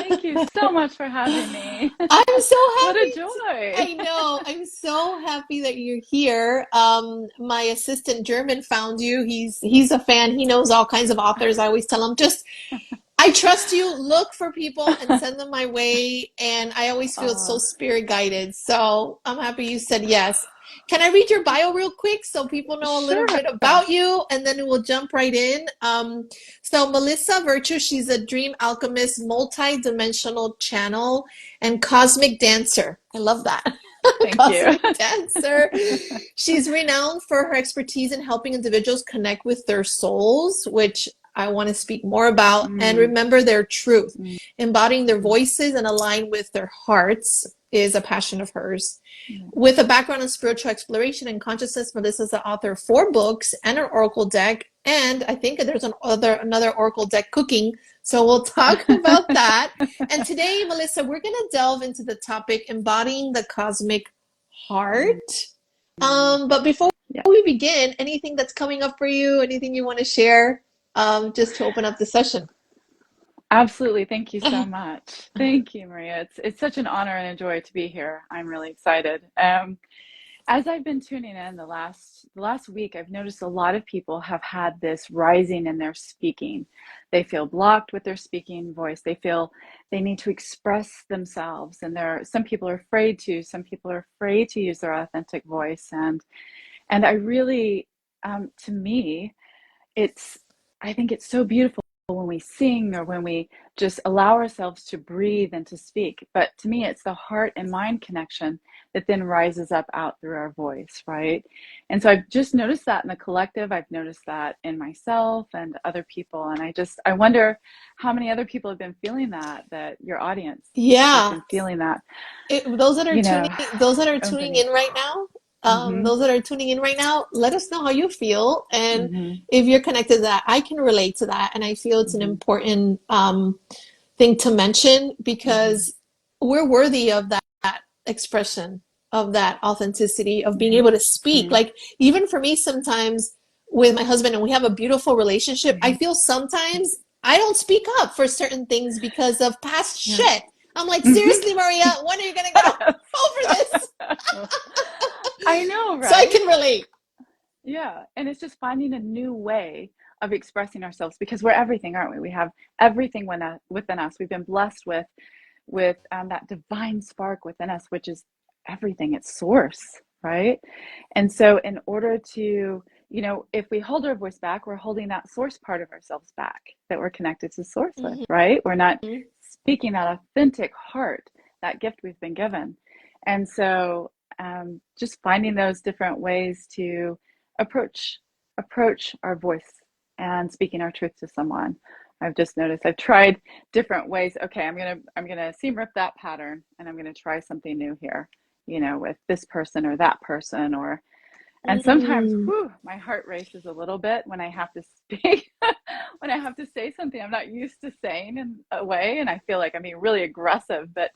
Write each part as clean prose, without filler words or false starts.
Thank you so much for having me. I'm so What a happy joy. I know. I'm so happy that you're here. My assistant German found you. He's a fan. He knows all kinds of authors. I always tell him, just I trust you. Look for people and send them my way. And I always feel so Oh, spirit guided. So I'm happy you said yes. Can I read your bio real quick so people know a little sure. bit about you and then we'll jump right in? So Melissa Virtue, she's a dream alchemist, multi-dimensional channel, and cosmic dancer. I love that. Thank you. Cosmic dancer. She's renowned for her expertise in helping individuals connect with their souls, which I want to speak more about, and Mm, remember their truth. mm, Embodying their mm, voices and align with their hearts is a passion of hers. yeah. With a background in spiritual exploration and consciousness, Melissa is the author of 4 books and an oracle deck, and I think there's another oracle deck cooking. So we'll talk about that. And today, Melissa, we're going to delve into the topic embodying the cosmic Mm, heart. mm. But before Yeah, we begin, anything that's coming up for you, anything you want to share, just to open up the session? absolutely. Thank you so much. Thank you, Maria. It's such an honor and a joy to be here. I'm really excited. As I've been tuning in the last week, I've noticed a lot of people have had this rising in their speaking. They feel blocked with their speaking voice. They feel they need to express themselves, and some people are afraid to. Some people are afraid to use their authentic voice, and I really, to me, it's I think it's so beautiful when we sing or when we just allow ourselves to breathe and to speak. But to me, it's the heart and mind connection that then rises up out through our voice, right? And so I've just noticed that in the collective. I've noticed that in myself and other people. And I wonder how many other people have been feeling that your audience has Yeah, been feeling that, those that are you know, tuning underneath. in right now, Mm-hmm. let us know how you feel, and Mm-hmm. if you're connected to that, I can relate to that, and I feel it's an Mm-hmm. important thing to mention Mm-hmm. because we're worthy of that expression, of that authenticity, of being Yeah. able to speak. Mm-hmm. Like even for me, sometimes with my husband, and we have a beautiful relationship, I Mm-hmm. feel sometimes I don't speak up for certain things because of past Yeah. shit. I'm like, Mm-hmm. seriously, Maria, when are you gonna get over this? I know, So I right? can relate. Yeah. And it's just finding a new way of expressing ourselves because we're everything, aren't we? We have everything within us. We've been blessed with that divine spark within us, which is everything. It's source, right? And so, in order to, if we hold our voice back, we're holding that source part of ourselves back that we're connected to source with, Mhm. right? We're not speaking that authentic heart, that gift we've been given. And so, just finding those different ways to approach approach our voice and speaking our truth to someone. I've just noticed I've tried different ways. Okay, I'm gonna seam rip that pattern and I'm gonna try something new here, with this person or that person or and sometimes Mm. my heart races a little bit when I have to speak, when I have to say something I'm not used to saying in a way, and I feel like I'm being really aggressive. But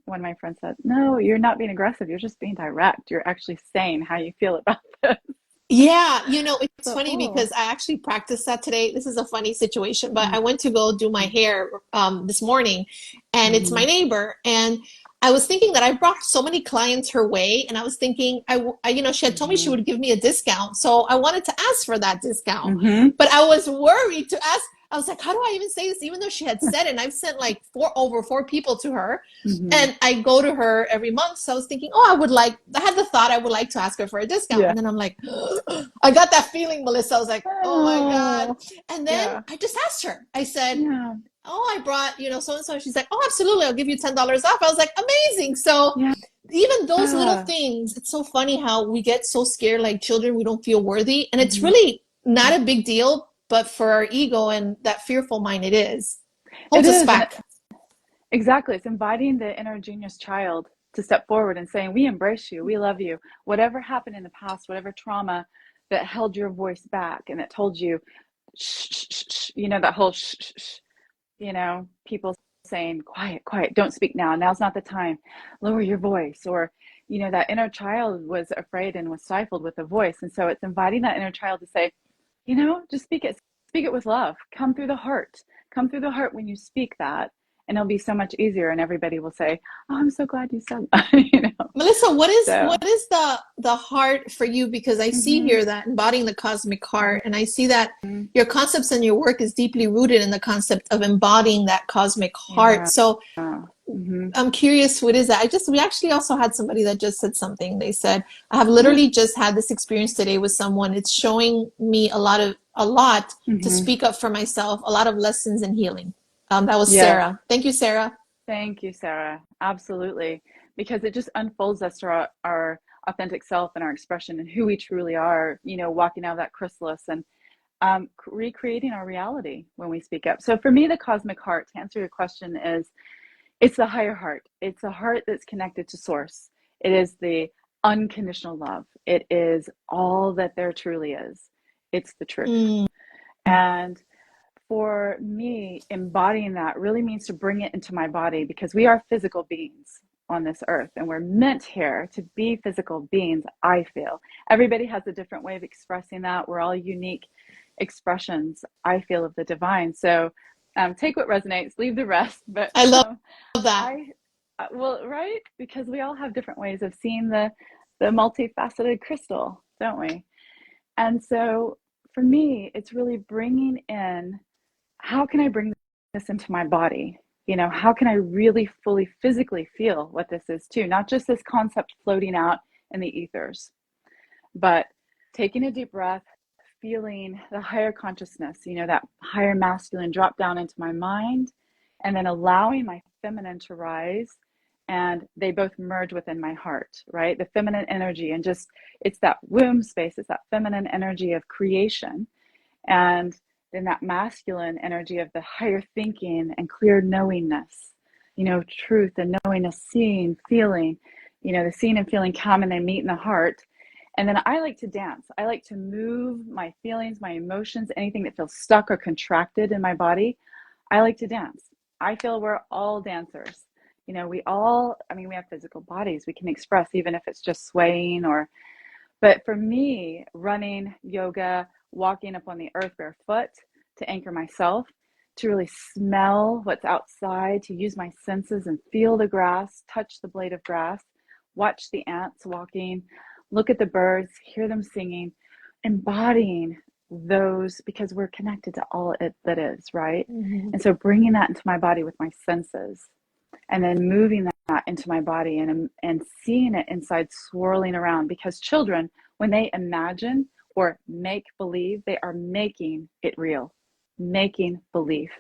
when my friend said, "No, you're not being aggressive. You're just being direct. You're actually saying how you feel about this." Yeah, it's So, funny oh, because I actually practiced that today. This is a funny situation, but mm, I went to go do my mm, hair this morning, and it's my mhm, neighbor. And I was thinking that I brought so many clients her way, and I was thinking, she had told me she mhm, would give me a discount, so I wanted to ask for that discount, mhm, but I was worried to ask. I was like, how do I even say this? Even though she had said it, and I've sent like over 4 people to her, mhm. and I go to her every month. So I was thinking, oh, I had the thought I would like to ask her for a discount. Yeah. And then I'm like, I got that feeling, Melissa. I was like, oh my God. Oh, And then yeah, I just asked her, I said, yeah, oh, I brought, so and so. She's like, oh, absolutely. I'll give you $10 off. I was like, amazing. So yeah. even those little things, it's so funny how we get so scared like children, we don't feel worthy. And it's Mhm. really not a big deal, but for our ego and that fearful mind, it is. It Holds us is, and back. exactly. It's inviting the inner genius child to step forward and saying, "We embrace you. We love you. Whatever happened in the past, whatever trauma that held your voice back and that told you, shh, shh, shh, shh, that whole shh, shh, shh, people saying, quiet, quiet, don't speak now. Now's not the time. Lower your voice." Or, that inner child was afraid and was stifled with the voice. And so it's inviting that inner child to say, just speak it with love. Come through the heart. Come through the heart when you speak that and it'll be so much easier, and everybody will say, "Oh, I'm so glad you said that." You know. Melissa, So, what is the heart for you? Because I see hmm here that embodying the cosmic heart, and I see that hmm your concepts and your work is deeply rooted in the concept of embodying that cosmic heart. yeah. So hmm I'm curious, what is that? We actually also had somebody that just said something. They said, I have Yeah. literally just had this experience today with someone. It's showing me a lot to hmm speak up for myself, a lot of lessons in healing. That was Yes. Sarah. Thank you, Sarah. Thank you, Sarah. Absolutely. Because it just unfolds us to our authentic self and our expression and who we truly are, walking out of that chrysalis and recreating our reality when we speak up. So for me, the cosmic heart, to answer your question, is it's the higher heart. It's a heart that's connected to source. It is the unconditional love. It is all that there truly is. It's the truth. Mm, And for me, embodying that really means to bring it into my body, because we are physical beings on this earth and we're meant here to be physical beings. I feel everybody has a different way of expressing that. We're all unique expressions, I feel, of the divine. So take what resonates, leave the rest. But I love that. I, well, right, because we all have different ways of seeing the multifaceted crystal, don't we? And so for me, it's really bringing in, how can I bring this into my body? How can I really fully physically feel what this is too? Not just this concept floating out in the ethers, but taking a deep breath, feeling the higher consciousness, that higher masculine drop down into my mind, and then allowing my feminine to rise. And they both merge within my heart, right? The feminine energy, and just, it's that womb space, it's that feminine energy of creation. And then that masculine energy of the higher thinking and clear knowingness, truth and knowingness, seeing, feeling, the seeing and feeling come and they meet in the heart. And then I like to dance. I like to move my feelings, my emotions, anything that feels stuck or contracted in my body. I like to dance. I feel we're all dancers. We all, we have physical bodies. We can express, even if it's just swaying or, but for me, running, yoga, walking up on the earth barefoot to anchor myself, to really smell what's outside, to use my senses and feel the grass, touch the blade of grass, watch the ants walking, look at the birds, hear them singing, embodying those, because we're connected to all it that is, right? Mhm. And so bringing that into my body with my senses, and then moving that into my body, and seeing it inside swirling around, because children, when they imagine or make believe, they are making it real, making belief,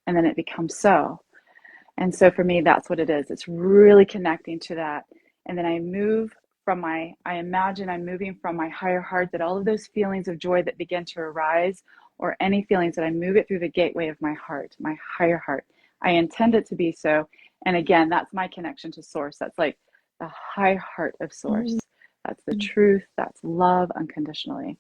and then it becomes so. And so for me, that's what it is. It's really connecting to that. And then I imagine I'm moving from my higher heart, that all of those feelings of joy that begin to arise, or any feelings, that I move it through the gateway of my heart, my higher heart. I intend it to be so. And again, that's my connection to source. That's like the high heart of source. Mhm. That's the truth. That's love unconditionally.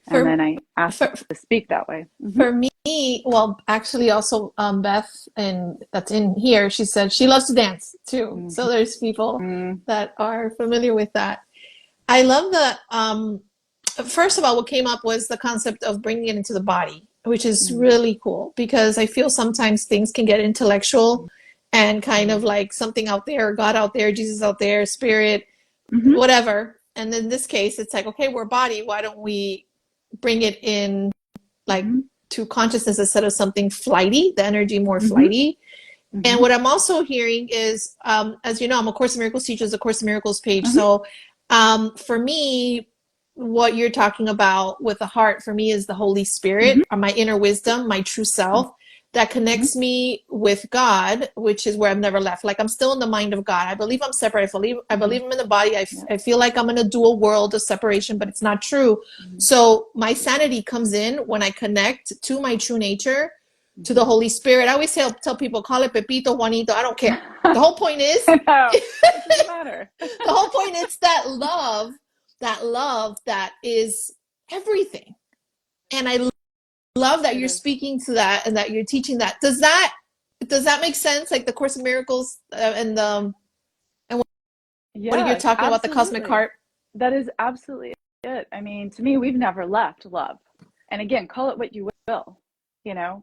And For then I ask for to speak that way. Mm-hmm. for me, well, actually, also Beth, and that's in here. She said she loves to dance too. So there's people Mm-hmm. that are familiar with that. I love the first of all, what came up was the concept of bringing it into the body, which is Mm-hmm. really cool because I feel sometimes things can get intellectual and kind of like something out there, God out there, Jesus out there, spirit, Mm-hmm. whatever. And in this case, it's like, okay, we're body. Why don't we bring it in like Mm-hmm. to consciousness instead of something flighty, the energy more Mm-hmm. flighty? And Mm-hmm. what I'm also hearing is, as you know, I'm a Course in Miracles teacher, there's a Course in Miracles page. Mm-hmm. So for me, what you're talking about with the heart for me is the Holy Spirit, Mm-hmm. or my inner wisdom, my true self that Mm-hmm. connects me with God, which is where I've never left. Like I'm still in the mind of God. I believe I'm separate. I Mm-hmm. believe I'm in the body. Yeah. I feel like I'm in a dual world of separation, but it's not true. Mm-hmm. So my sanity comes in when I connect to my true nature, to the Mm-hmm. Holy Spirit. I always tell people, call it Pepito, Juanito. I don't care. The whole point is, I know. It doesn't the matter. whole point is that love that is everything. And I love that It you're is. speaking to that and that you're teaching that. Does that make sense? Like the Course in Miracles and what you're Yes, talking about, the cosmic absolutely. heart. That is absolutely it. To me, we've never left love. And again, call it what you will,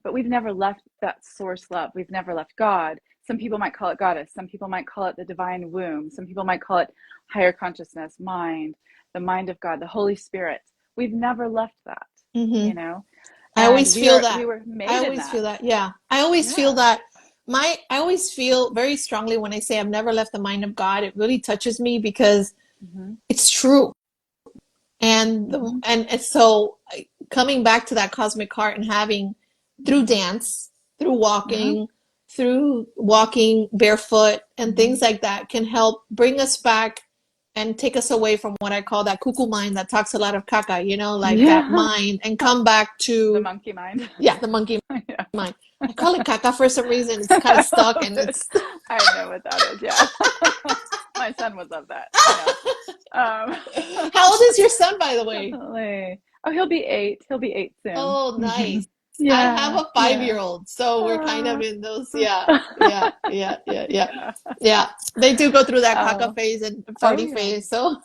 but we've never left that source love. We've never left God. Some people might call it goddess. Some people might call it the divine womb. Some people might call it higher consciousness, mind, the mind of God, the Holy Spirit. We've never left that, Hmm. you know, I and always feel we that. were I made in always that. feel that. Yeah. I always feel Yeah. that I always feel very strongly when I say I've never left the mind of God. It really touches me because Hmm. it's true. Hmm. And so coming back to that cosmic heart and having through Hmm. dance, Uh-huh. through walking barefoot and things Hmm. like that can help bring us back and take us away from what I call that cuckoo mind that talks a lot of caca, like that Yeah. mind, and come back The to, monkey mind. yeah, the monkey Yeah. mind. I call it caca for some reason. It's kind of I stuck love and it. it's I know what that is. Yeah. My son would love that. Yeah. Um, How old is your son, by the way? definitely. Oh, he'll be 8. He'll be 8 soon. Oh, Hmm. nice. I have Yeah. a Yeah. 5-year-old, so we're kind of Uh, in those, yeah, yeah, yeah, yeah, yeah. yeah. Yeah. They do go through that caca Oh. phase and Oh, farty yeah. phase, so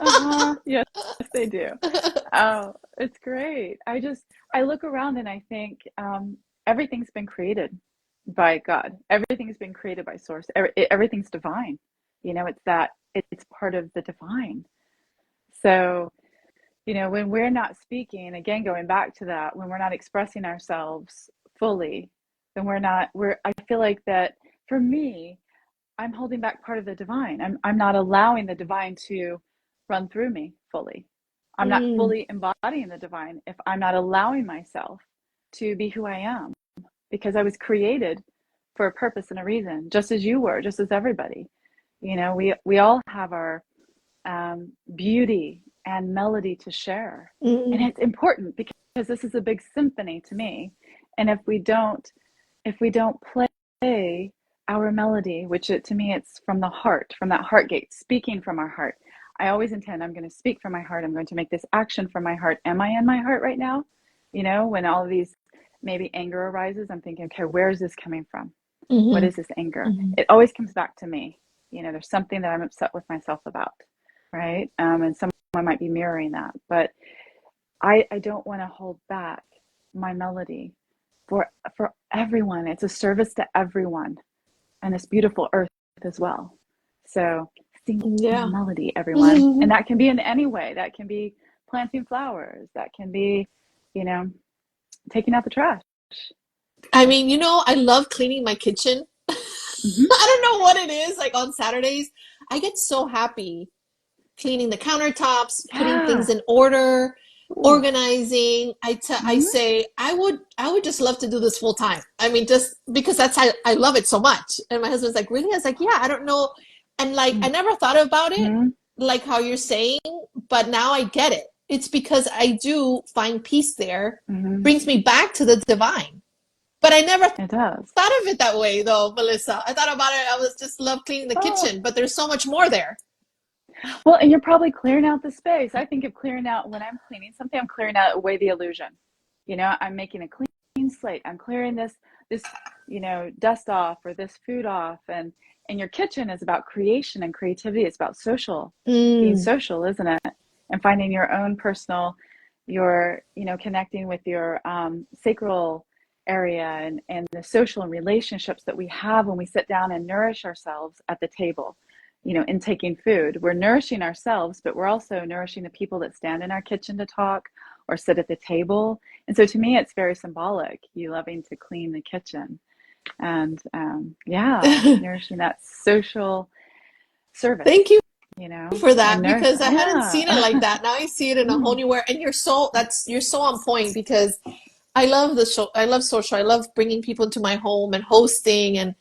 Uh-huh. Yes, they do. Oh, it's great. I look around and I think everything's been created by God. Everything's been created by Source. Everything's divine. It's that it's part of the divine. So, when we're not speaking, again, going back to that, when we're not expressing ourselves fully, then I feel like that for me, I'm holding back part of the divine. I'm not allowing the divine to run through me fully. I'm not mm, fully embodying the divine if I'm not allowing myself to be who I am, because I was created for a purpose and a reason, just as you were, just as everybody. We all have our beauty and melody to share, and mm, it's important because this is a big symphony to me. And if we don't play our melody, which to me it's from the heart, from that heart gate, speaking from our heart. I always intend I'm going to speak from my heart. I'm going to make this action from my heart. Am I in my heart right now? When all of these maybe anger arises, I'm thinking, okay, where is this coming from? What mm, is this anger? mm, It always comes back to me. There's something that I'm upset with myself about, right? And someone might be mirroring that, but I don't want to hold back my melody for everyone. It's a service to everyone and this beautiful earth as well. So sing my yeah. melody, everyone. And that can be in any way. That can be planting flowers. That can be, you know, taking out the trash. I mean, I love cleaning my kitchen. Mm-hmm. I don't know what it is. Like on Saturdays, I get so happy cleaning the countertops, putting things Yeah. in order, Ooh. organizing. I Mm-hmm. say I would just love to do this full time. I mean, just because I love it so much. And my husband's like, really? I was like, yeah, I don't know. And like I never thought about it Mm-hmm. like how you're saying, but now I get it. It's because I do find peace there, Mm-hmm. brings me back to the divine. But I never It does. thought of it that way though, Melissa. I thought about it, I was just love cleaning the Oh, kitchen, but there's so much more there. well, and you're probably clearing out the space. I think of clearing out when I'm cleaning something, I'm clearing out away the illusion. I'm making a clean slate. I'm clearing this, dust off or this food off. And your kitchen is about creation and creativity. It's about being Mm, social, isn't it? And finding your own personal, connecting with your sacral area and the social and relationships that we have when we sit down and nourish ourselves at the table, in taking food. We're nourishing ourselves, but we're also nourishing the people that stand in our kitchen to talk or sit at the table. And so to me, it's very symbolic, you loving to clean the kitchen and, yeah, mm. nourishing that social service, Thank you for and that nourish, because I hadn't yeah. seen it like that. Now I see it in a whole Mm. new way. And you're so on point because I love the show. I love social. I love bringing people into my home and hosting and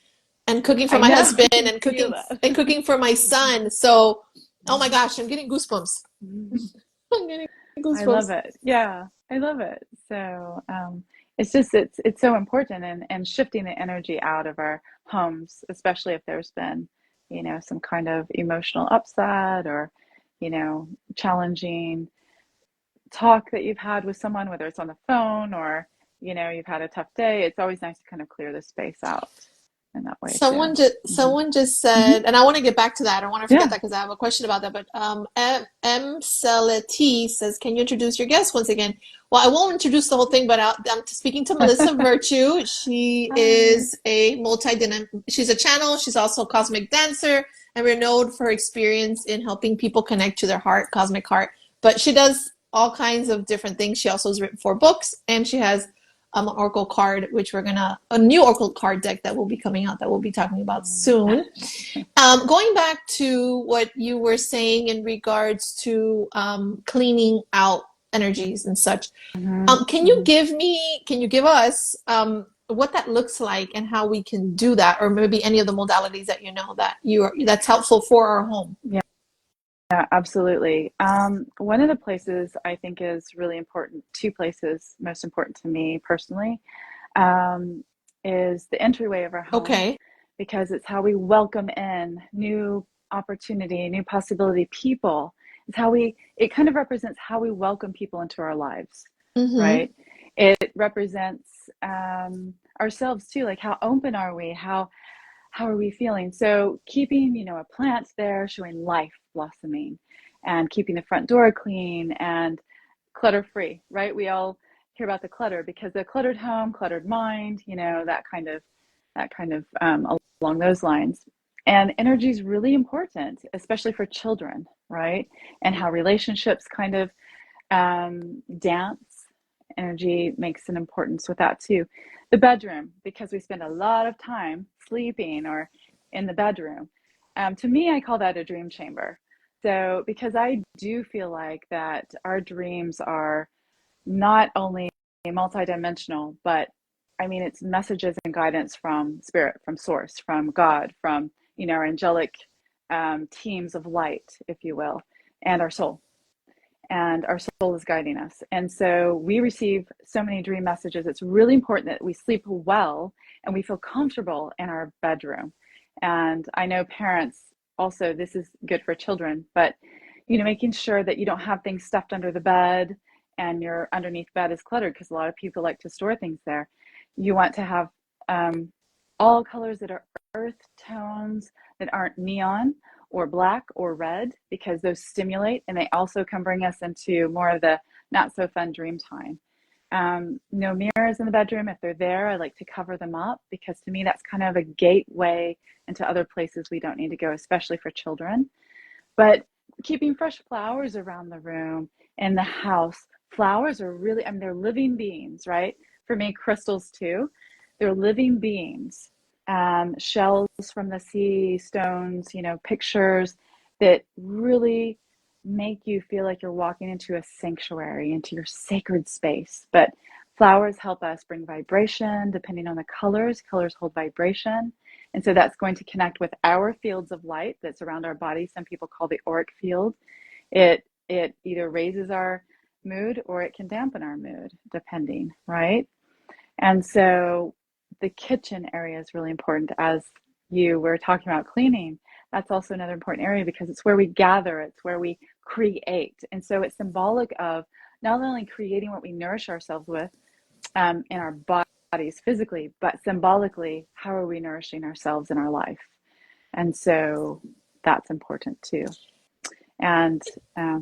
cooking for I my know, I husband can and feel cooking that. and cooking for my son. So, oh my gosh, I'm getting goosebumps. Mhm. I'm getting I love goosebumps. it. Yeah, I love it. So, it's just it's so important, and shifting the energy out of our homes, especially if there's been, some kind of emotional upset or, challenging talk that you've had with someone, whether it's on the phone or, you've had a tough day. It's always nice to kind of clear the space out. in that way too. Hmm. Someone just Hmm. said, and I want to get back to that. I don't want to forget Yeah. that because I have a question about that. But M Celeti says, "Can you introduce your guest once again?" Well, I won't introduce the whole thing, but I'm speaking to Melissa Virtue. She Hi. is a she's a channel. She's also a cosmic dancer, and we're known for her experience in helping people connect to their heart, cosmic heart. But she does all kinds of different things. She also has written 4 books, and she has an oracle card, which a new oracle card deck that will be coming out that we'll be talking about soon. Going back to what you were saying in regards to cleaning out energies and such, Hmm. Hmm. can you give us what that looks like and how we can do that, or maybe any of the modalities that you know that's helpful for our home? Yeah. Yeah, absolutely. One of the places I think is really important, 2 places most important to me personally, um, is the entryway of our home, Okay. because it's how we welcome in new opportunity, new possibility, people. It kind of represents how we welcome people into our lives, Mm-hmm. right? It represents ourselves too, like how open are we? How are we feeling? So keeping, a plant there, showing life blossoming, and keeping the front door clean and clutter free, right? We all hear about the clutter because a cluttered home, cluttered mind, that kind of along those lines. And energy is really important, especially for children, right? And how relationships kind of dance. Energy makes an importance with that too. The bedroom, because we spend a lot of time sleeping or in the bedroom. To me, I call that a dream chamber. So, because I do feel like that our dreams are not only multidimensional, but I mean, it's messages and guidance from spirit, from source, from God, from, our angelic teams of light, if you will, and our soul, and our soul is guiding us. And so we receive so many dream messages. It's really important that we sleep well and we feel comfortable in our bedroom. And I know parents also, this is good for children, but making sure that you don't have things stuffed under the bed and your underneath bed is cluttered, because a lot of people like to store things there. You want to have um, all colors that are earth tones, that aren't neon or black or red, because those stimulate and they also can bring us into more of the not so fun dream time. No mirrors in the bedroom. If they're there, I like to cover them up, because to me that's kind of a gateway into other places we don't need to go, especially for children. But keeping fresh flowers around the room and the house. Flowers are really, I mean, they're living beings, right? For me, crystals too. They're living beings. Shells from the sea, stones, pictures that really make you feel like you're walking into a sanctuary, into your sacred space. But flowers help us bring vibration depending on the colors. Colors hold vibration. And so that's going to connect with our fields of light that surround our body. Some people call the auric field. It either raises our mood or it can dampen our mood, depending, right? And so the kitchen area is really important, as you were talking about cleaning. That's also another important area, because it's where we gather, it's where we create. And so it's symbolic of not only creating what we nourish ourselves with in our bodies physically, but symbolically, how are we nourishing ourselves in our life? And so that's important too. And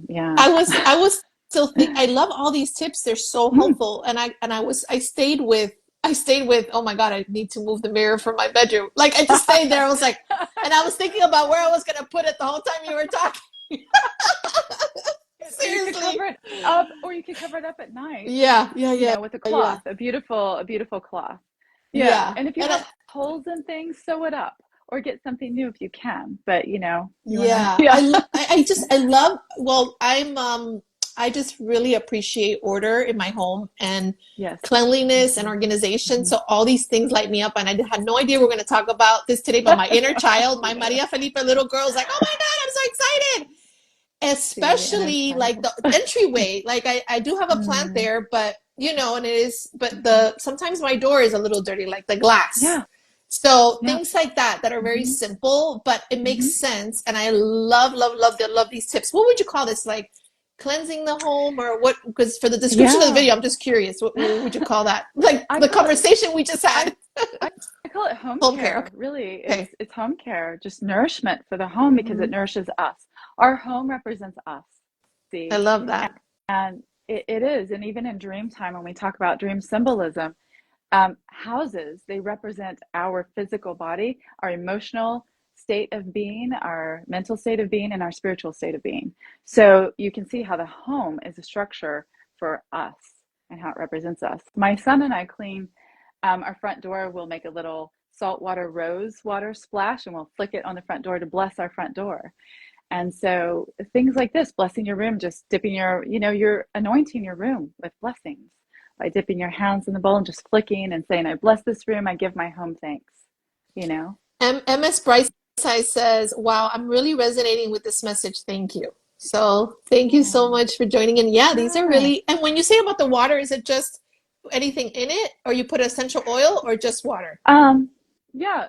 yeah. I was still think I love all these tips. They're so Mm. helpful. I stayed with, oh my God, I need to move the mirror from my bedroom. Like I just stayed there. I was like, and I was thinking about where I was gonna put it the whole time you were talking. Or you could Seriously. cover it up, or you could cover it up at night, Yeah, yeah, yeah, with a yeah, cloth, a beautiful cloth. Yeah. yeah. And if you And have holes and things, sew it up or get something new if you can. But you want to, yeah, yeah. I love, well, I just really appreciate order in my home and Yes. cleanliness and Hmm. organization. Hmm. So all these things light me up. And I had no idea we are going to talk about this today, but my inner child, my Yeah. Maria Felipe little girl is like, oh my God, I'm so excited. See the inner Especially like child. the entryway. Like I do have a plant Mm. there, but and it is, but Hmm. sometimes my door is a little dirty, like the glass. Yeah. So Yeah. things like that that are very Hmm. simple, but it makes Hmm. sense. And I love, love, love these tips. What would you call this? Like cleansing the home or what? Because for the description of the Yeah. video, I'm just curious. What would you call that? Like I the call it, conversation we just I, had. I call it home Home care. care. Really, Okay. it's home care, just nourishment for the home because it Hmm. nourishes us. Our home represents us. I See, love that. and it is, and even in dream time when we talk about dream symbolism, houses, they represent our physical body, our emotional state of being, our mental state of being, and our spiritual state of being. So you can see how the home is a structure for us and how it represents us. My son and I clean our front door. We'll make a little saltwater rose water splash and we'll flick it on the front door to bless our front door. And so things like this, blessing your room, just dipping your, you're anointing your room with blessings by dipping your hands in the bowl and just flicking and saying, I bless this room, I give my home thanks, you know? MS Brightside says, wow, I'm really resonating with this message. Thank you. So thank you so Oh, much for joining in. Yeah, these are sure. really, and when you say about the water, is it just anything in it, or you put essential oil, or just water? Um, yeah,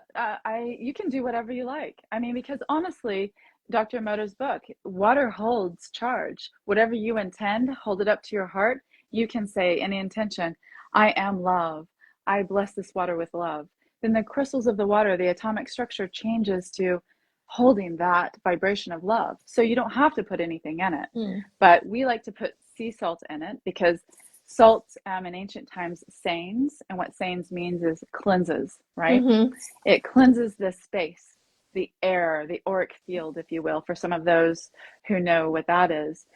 you can do whatever you like. I mean, because honestly, Dr. Emoto's book, water holds charge. Whatever you intend, hold it up to your heart. You can say any intention, I am love. I bless this water with love. Then the crystals of the water, the atomic structure changes to holding that vibration of love. So you don't have to put anything in it. Mm. But we like to put sea salt in it because salt in ancient times stains, and what stains means is cleanses, right? Mm-hmm. It cleanses the space, the air, the auric field, if you will, for some of those who know what that is.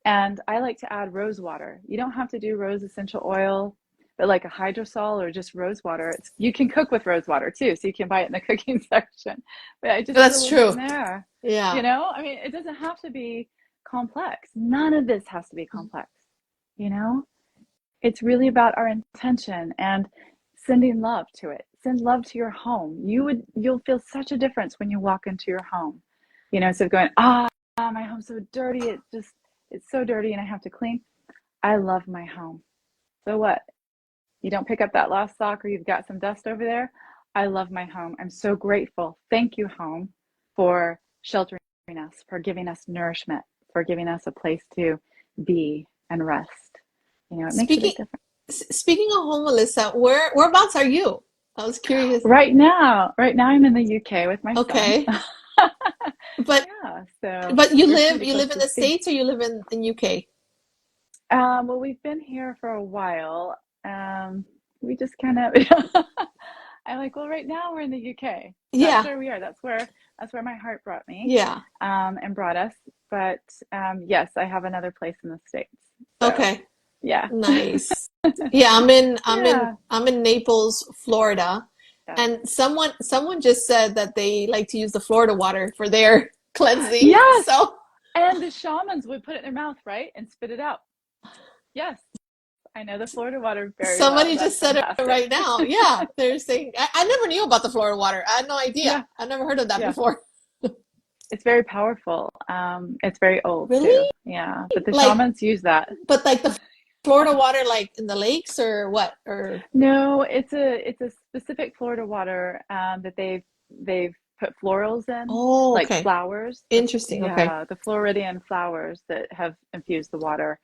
And I like to add rose water. You don't have to do rose essential oil, but like a hydrosol or just rose water. You can cook with rose water too, so you can buy it in the cooking section. But I just put a That's little bit in true. there. Yeah. I mean, it doesn't have to be complex. None of this has to be complex, you know? It's really about our intention and sending love to it. Send love to your home. You'll feel such a difference when you walk into your home. Instead of going, my home's so dirty, it's so dirty and I have to clean. I love my home. So what? You don't pick up that last sock or you've got some dust over there. I love my home. I'm so grateful. Thank you, home, for sheltering us, for giving us nourishment, for giving us a place to be and rest. It makes a Speaking big difference. speaking of home, Melissa, whereabouts are you? I was curious. Right now I'm in the UK with my son. Okay. But Yeah, so but you we're live pretty you close live in to the sea. States, or you live in UK? Well, we've been here for a while. We just kind of, I'm like, well, right now we're in the UK. That's Yeah. where we are. That's where my heart brought me, Yeah. and brought us. But yes, I have another place in the States. So Okay. yeah, Nice. Yeah, yeah, I'm in Naples, Florida. yeah. And someone just said that they like to use the Florida water for their cleansing. Yes, So and the shamans would put it in their mouth, right, and spit it out. Yes, I know the Florida water very well. somebody That's just said it fantastic. right now. Yeah, they're saying I never knew about the Florida water. I had no idea. Yeah, I never heard of that yeah. before. It's very powerful. It's very old too. Really? Yeah, but the Like, shamans use that. but like the Florida water, like in the lakes or what? Or No, it's a specific Florida water that they've put florals in, oh, like okay. flowers. Interesting. Okay. Yeah, the Floridian flowers that have infused the water.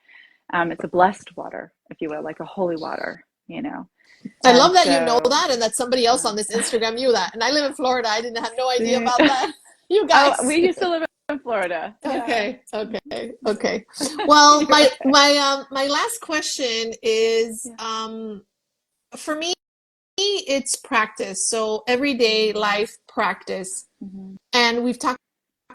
It's a blessed water, if you will, like a holy water, you know. I And love that you know so, that and that somebody else on this yeah. Instagram knew that. And I live in Florida. I didn't have no idea See? about that. You Oh, guys. we used to live in Florida. Yeah. Okay, okay, okay. Well, You're okay. my last question is Yeah. for me it's practice. So everyday Mm-hmm. life practice. Mm-hmm. And we've talked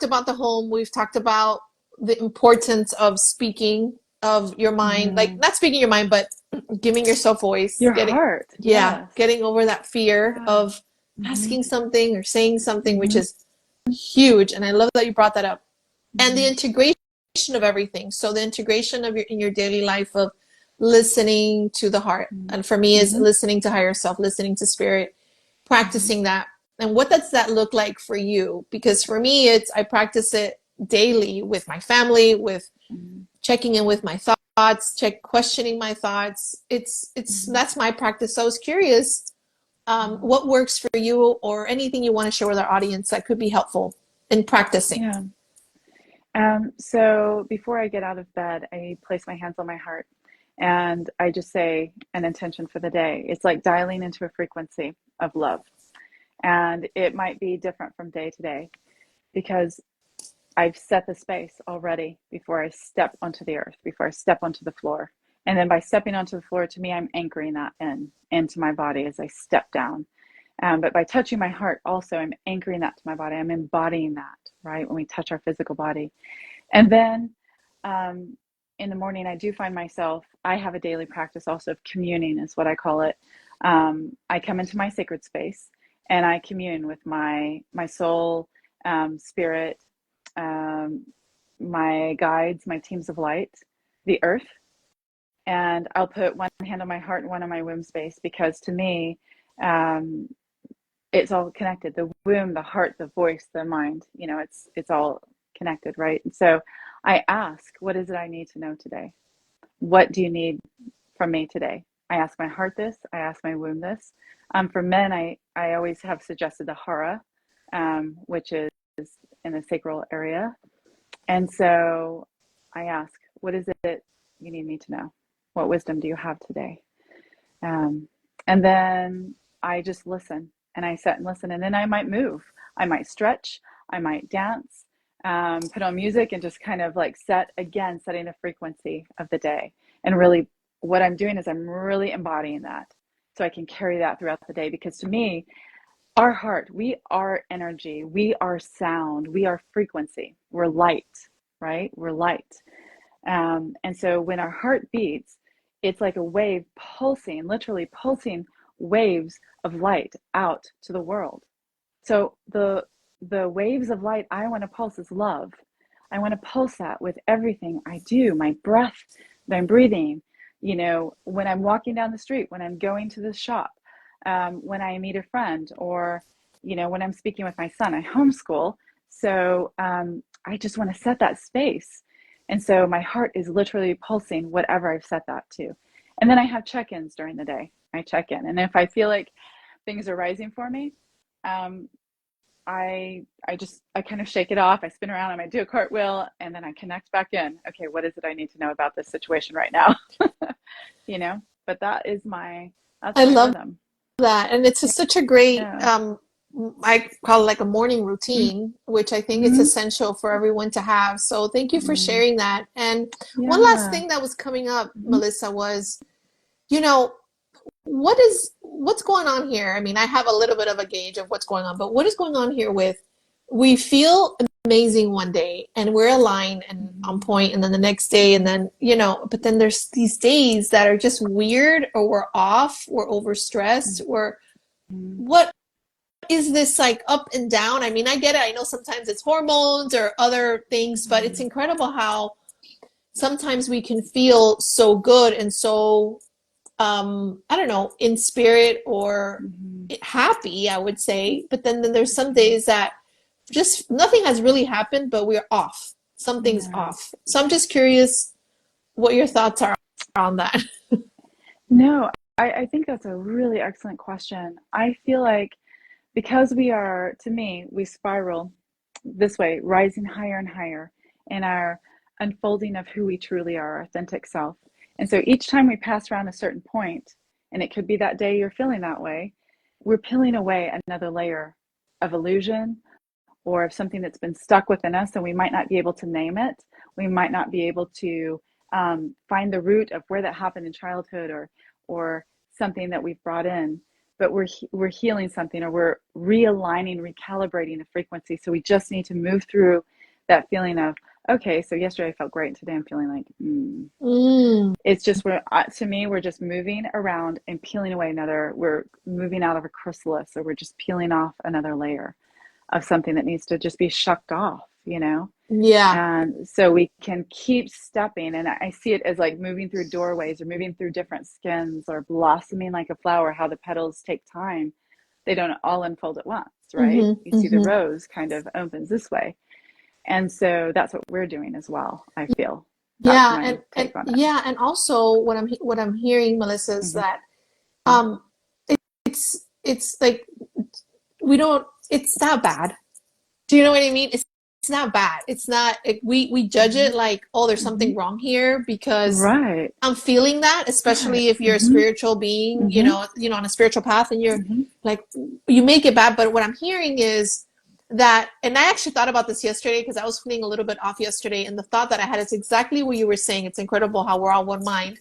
about the home, we've talked about the importance of speaking of your mind, like Mm-hmm. not speaking your mind, but giving yourself voice, Your getting heart, yeah, yes. getting over that fear Yeah. of Mm-hmm. asking something or saying something, which Mm-hmm. is huge. And I love that you brought that up. And the Mm-hmm. integration of everything. So the integration of your in your daily life of listening to the heart. And for me is Mm-hmm. listening to higher self, listening to spirit, Mm-hmm. practicing that. And what does that look like for you? Because for me, it's I practice it daily with my family, with Mm-hmm. checking in with my thoughts, questioning my thoughts. It's Mm-hmm. that's my practice. So I was curious, Mm-hmm. what works for you, or anything you want to share with our audience that could be helpful in practicing. Yeah. So before I get out of bed, I place my hands on my heart and I just say an intention for the day. It's like dialing into a frequency of love. And it might be different from day to day because I've set the space already before I step onto the earth, before I step onto the floor. And then by stepping onto the floor, to me, I'm anchoring that into my body as I step down. But by touching my heart, also, I'm anchoring that to my body. I'm embodying that, right? When we touch our physical body. And then um, in the morning, I do find myself, I have a daily practice also of communing, is what I call it. I come into my sacred space and I commune with my soul, spirit, um, my guides, my teams of light, the earth. And I'll put one hand on my heart and one on my womb space because to me, um, it's all connected. The womb, the heart, the voice, the mind, it's all connected, right? And so I ask, what is it I need to know today? What do you need from me today? I ask my heart this, I ask my womb this. For men, I always have suggested the hara, which is in the sacral area. And so I ask, what is it you need me to know? What wisdom do you have today? Um, and then I just listen and I sit and listen. And then I might move. I might stretch. I might dance, put on music and just kind of like setting the frequency of the day. And really, what I'm doing is I'm really embodying that so I can carry that throughout the day. Because to me, our heart, we are energy, we are sound, we are frequency, we're light, right? We're light. And so when our heart beats, it's like a wave pulsing, literally pulsing waves of light out to the world. So the waves of light I want to pulse is love. I want to pulse that with everything I do, my breath that I'm breathing, when I'm walking down the street, when I'm going to the shop, when I meet a friend, or, when I'm speaking with my son. I homeschool. So I just want to set that space. And so my heart is literally pulsing whatever I've set that to. And then I have check-ins during the day. I check in. And if I feel like things are rising for me, um, I kind of shake it off. I spin around, I might do a cartwheel, and then I connect back in. Okay, what is it I need to know about this situation right now? But that's I my love rhythm. that. And it's just such a great, Yeah. I call it like a morning routine, which I think it's Mm-hmm. essential for everyone to have. So thank you for Mm, sharing that. And one last yeah. thing that was coming up, Mm-hmm. Melissa, was, you know, what's going on here? I mean, I have a little bit of a gauge of what's going on, but what is going on here with we feel amazing one day and we're aligned and on Mm-hmm. point, and then the next day, and then, but then there's these days that are just weird, or we're off, we're overstressed, or Mm-hmm. what is this like up and down? I mean, I get it. I know sometimes it's hormones or other things, but it's incredible how sometimes we can feel so good and so I don't know, in spirit or Mm-hmm. happy, I would say. But then there's some Mm-hmm. days that just nothing has really happened, but we're off. Something's Yeah. off. So I'm just curious what your thoughts are on that. No, I think that's a really excellent question. I feel like because to me, we spiral this way, rising higher and higher in our unfolding of who we truly are, our authentic self. And so each time we pass around a certain point, and it could be that day you're feeling that way, we're peeling away another layer of illusion or of something that's been stuck within us, and we might not be able to name it. We might not be able to find the root of where that happened in childhood, or something that we've brought in. But we're healing something, or we're realigning, recalibrating the frequency. So we just need to move through that feeling of, okay, so yesterday I felt great, and today I'm feeling like, Mm, It's just to me, we're just moving around and peeling away we're moving out of a chrysalis, or we're just peeling off another layer of something that needs to just be shucked off. yeah. And so we can keep stepping. And I see it as like moving through doorways, or moving through different skins, or blossoming like a flower, how the petals take time. They don't all unfold at once, right? hmm You see the hmm rose kind of opens this way. And so that's what we're doing as well, I feel. That's Yeah, my and take on it. yeah, and also what I'm hearing, Melissa, is Mm-hmm. that um it's like we don't it's not bad. Do you know what I mean? not bad. It's not, we judge it Mhm. like, oh, there's something Mhm. wrong here because Right. I'm feeling that, Right. especially if you're a Mhm. spiritual being, Mhm. on a spiritual path and you're Mhm. like, you make it bad. But what I'm hearing is that, and I actually thought about this yesterday because I was feeling a little bit off yesterday. And the thought that I had is exactly what you were saying. It's incredible how we're all one mind.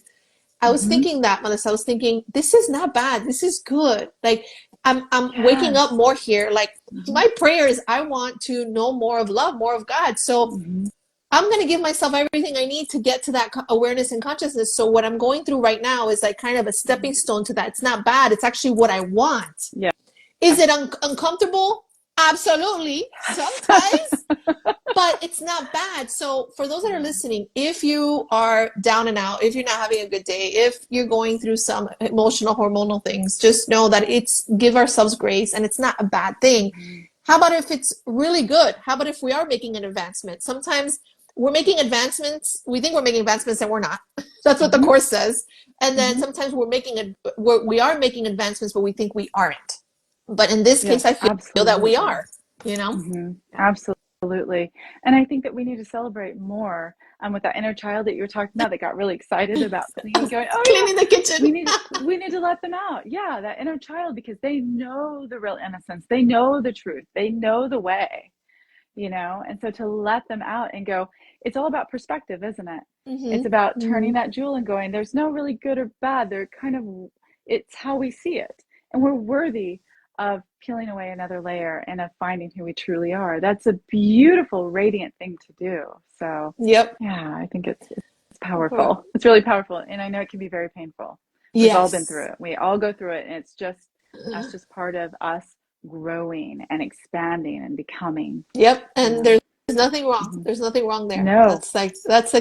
I was Mhm. thinking that, Melissa. I was thinking, this is not bad. This is good. Like I'm waking up Yes. more here. Like Mhm. my prayer is I want to know more of love, more of God. So Mhm. I'm going to give myself everything I need to get to that awareness and consciousness. So what I'm going through right now is like kind of a stepping stone to that. It's not bad. It's actually what I want. Yes. Is it uncomfortable? Absolutely. Sometimes, but it's not bad. So for those that are Yeah. listening, if you are down and out, if you're not having a good day, if you're going through some emotional hormonal things, just know that it's give ourselves grace and it's not a bad thing. Mhm. How about if it's really good? How about if we are making an advancement? Sometimes we're making advancements, we think we're making advancements and we're not. That's what the Mhm. course says. And then Mhm. sometimes we are making advancements, but we think we aren't. But in this case, Yes, I feel that we absolutely. are, you know? Absolutely. And I think that we need to celebrate more with that inner child that you were talking about that got really excited about cleaning, going, oh yeah, Cleaning the kitchen. we need to let them out. Yeah, that inner child because they know the real innocence. They know the truth. They know the way, and so to let them out and go, it's all about perspective, isn't it? It's Mm-hmm. about turning Mm-hmm. that jewel and going, there's no really good or bad. They're kind of, it's how we see it. And we're worthy of peeling away another layer and of finding who we truly are. That's a beautiful, radiant thing to do. So, Yep. yeah, I think it's powerful. It's really powerful. And I know it can be very painful. We've all been through Yes. it. We all go through it. And it's just, that's just part of us growing and expanding and becoming, Yep. you And know. there's nothing wrong. Mhm. There's nothing wrong there. No, That's like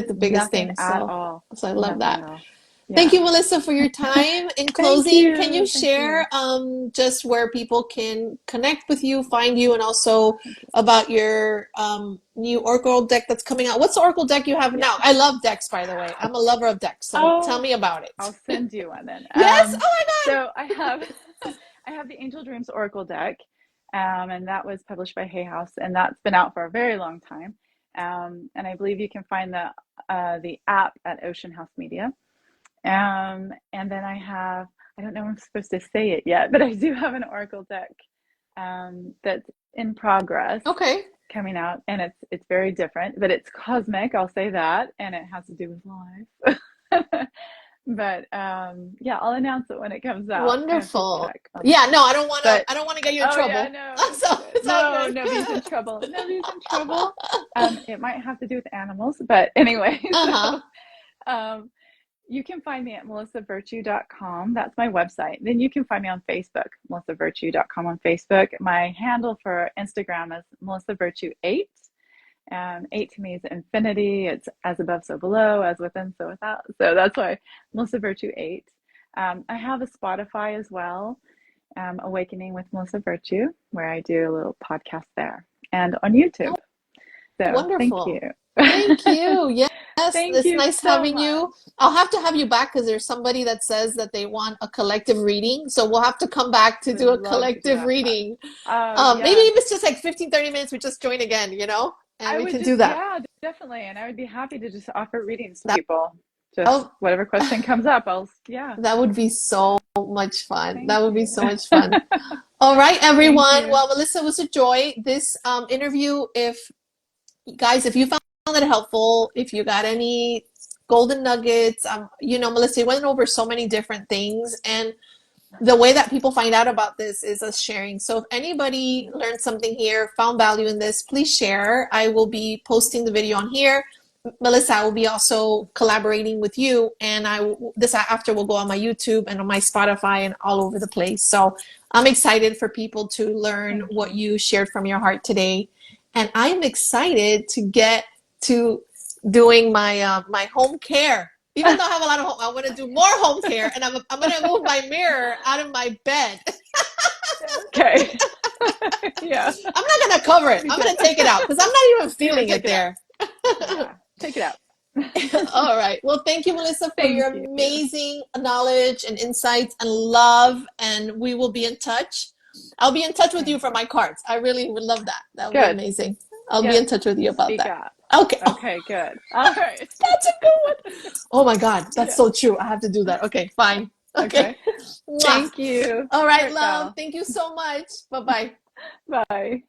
the biggest nothing thing. at So all. I love Nothing that. at all. Thank Yeah. you, Melissa, for your time. In Thank closing, can you you. Thank you. share just where people can connect with you, find you, and also Thank you. about your new Oracle deck that's coming out? What's the Oracle deck you have Yeah. now? I love decks, by the way. I'm a lover of decks, so tell Oh, me about I'll it. send you one then. Yes? Oh my God. So I have I have the Angel Dreams Oracle deck, and that was published by Hay House, and that's been out for a very long time. And I believe you can find the app at Ocean House Media. And then I don't know if I'm supposed to say it yet, but I do have an Oracle deck that's in progress Okay. coming out, and it's very different, but it's cosmic, I'll say that, and it has to do with life. But yeah, I'll announce it when it comes out. I have to Wonderful. check. Yeah, no, But I don't want to get you in oh yeah, trouble. no, it's So good. it's all No, good. nobody's in trouble. Nobody's in trouble. It might have to do with animals, but anyway, Uh-huh. so um, you can find me at melissavirtue.com. That's my website. Then you can find me on Facebook, melissavirtue.com on Facebook. My handle for Instagram is melissavirtue8. 8 to me is infinity. It's as above, so below, as within, so without. So that's why Melissa Virtue 8. I have a Spotify as well, Awakening with Melissa Virtue, where I do a little podcast there, and on YouTube. So thank you. Wonderful. Thank you. Yes, Thank it's you nice so having much. you. I'll have to have you back because there's somebody that says that they want a collective reading. So we'll have to come back to Would do a love to do collective that. reading. Oh, Maybe yes. if it's just like 15, 30 minutes, we just join again, and I we would can just, do that. yeah, definitely. And I would be happy to just offer readings to That, people. Just that, whatever question comes up, yeah. that would be so much fun. That Thank would be you. so much fun. All right, Thank everyone. you. Well, Melissa, it was a joy. This interview, if guys, if you found it helpful, if you got any golden nuggets, Melissa went over so many different things, and the way that people find out about this is us sharing. So if anybody learned something here, found value in this, please share. I will be posting the video on here. Melissa, I will be also collaborating with you, and this after will go on my YouTube and on my Spotify and all over the place. So I'm excited for people to learn Thank what you. you shared from your heart today, and I'm excited to get to doing my home care. Even though I have a lot of home, I want to do more home care, and I'm gonna move my mirror out of my bed. Okay. Yeah, I'm not gonna cover it. be I'm good. gonna take it out because I'm not even You're gonna feeling take it it out. there. Yeah, take it out. All right. Well, thank you, Melissa, for your Thank you. amazing knowledge and insights and love. And we will be in touch. I'll be in touch with you Thank for you. my cards. I really would love that. That would be Good. amazing. I'll be in Yes, touch with you about speak that. up. Okay. Oh, Okay, good. All right. that's a good one. Oh my God, that's Yeah. so true. I have to do that. Okay, fine. Okay. Okay. Mwah. Thank you. All All right, right, love. gal. Thank you so much. Bye bye. Bye.